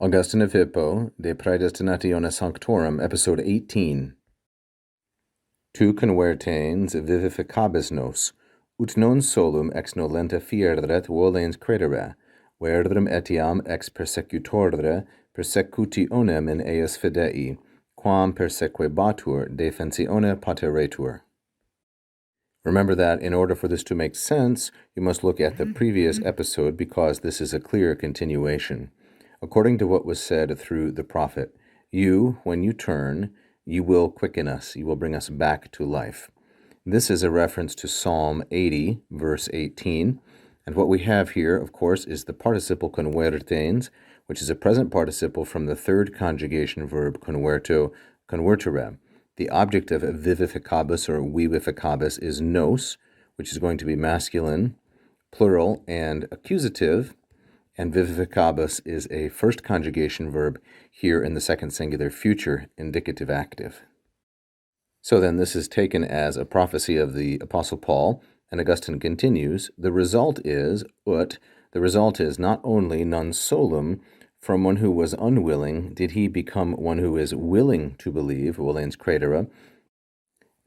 Augustine of Hippo, De Praedestinatione Sanctorum, episode 18. Tu convertens vivificabis nos, ut non solum ex nolenta fierdret volens credere, verdrem etiam ex persecutordre persecutionem in eis fidei, quam persequebatur defensione pateretur. Remember that in order for this to make sense, you must look at the previous episode because this is a clear continuation. According to what was said through the prophet, you, when you turn, you will quicken us, you will bring us back to life. This is a reference to Psalm 80, verse 18, and what we have here, of course, is the participle convertens, which is a present participle from the third conjugation verb converto, convertere. The object of vivificabis or vivificabis is nos, which is going to be masculine, plural, and accusative, and vivificabis is a first conjugation verb here in the second singular future indicative active. So then this is taken as a prophecy of the Apostle Paul, and Augustine continues, the result is not only non solum, from one who was unwilling did he become one who is willing to believe, volens credere,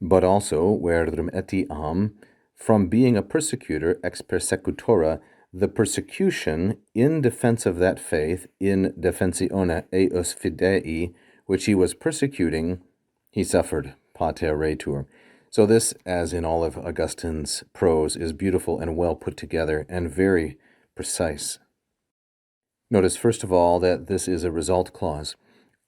but also, verdrem etiam, from being a persecutor, ex persecutora, the persecution in defense of that faith, in defensione eis fidei, which he was persecuting, he suffered, pateretur. So this, as in all of Augustine's prose, is beautiful and well put together and very precise. Notice, first of all, that this is a result clause.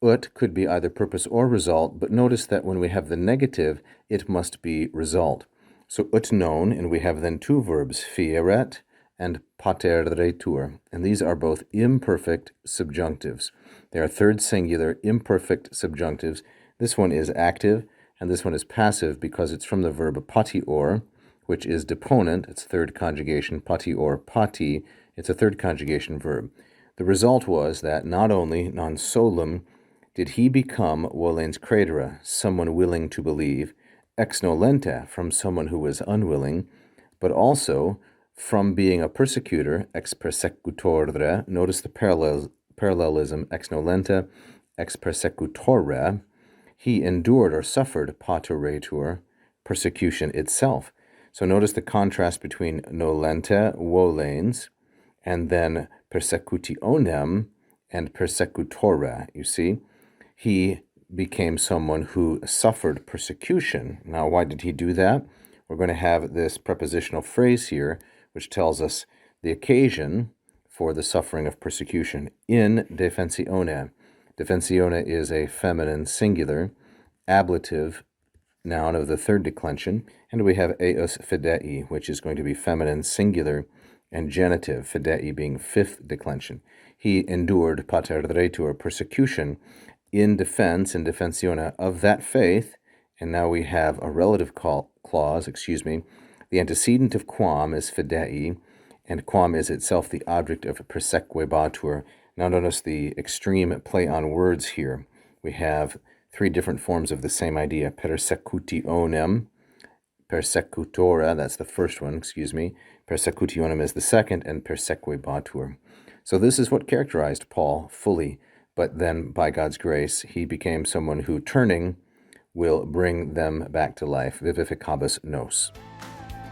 Ut could be either purpose or result, but notice that when we have the negative, it must be result. So ut non, and we have then two verbs, fieret and pateretur, and these are both imperfect subjunctives. They are third singular imperfect subjunctives. This one is active, and this one is passive because it's from the verb patior, which is deponent, it's third conjugation, patior, pati, it's a third conjugation verb. The result was that not only non solum did he become volens credere, someone willing to believe, ex nolenta, from someone who was unwilling, but also from being a persecutor, ex persecutordre, notice the parallelism, ex nolenta, ex persecutore, he endured or suffered pateretur, persecution itself. So notice the contrast between nolenta, volens, and then persecutionem and persecutore. You see, he became someone who suffered persecution. Now, why did he do that? We're going to have this prepositional phrase here, which tells us the occasion for the suffering of persecution. In defensione. Defensione is a feminine singular, ablative noun of the third declension, and we have eis fidei, which is going to be feminine singular, and genitive, fidei being fifth declension. He endured pateretur, persecution, in defense, in defensione, of that faith, and now we have a relative clause, the antecedent of quam is fidei, and quam is itself the object of persequebatur. Now notice the extreme play on words here. We have three different forms of the same idea, persecutionem, persecutora, that's the first one, persecutionem is the second, and persequebatur. So this is what characterized Paul fully, but then by God's grace, he became someone who, turning, will bring them back to life, vivificabis nos.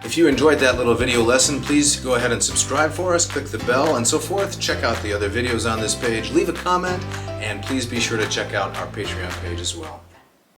If you enjoyed that little video lesson, please go ahead and subscribe for us, click the bell, and so forth. Check out the other videos on this page, leave a comment, and please be sure to check out our Patreon page as well.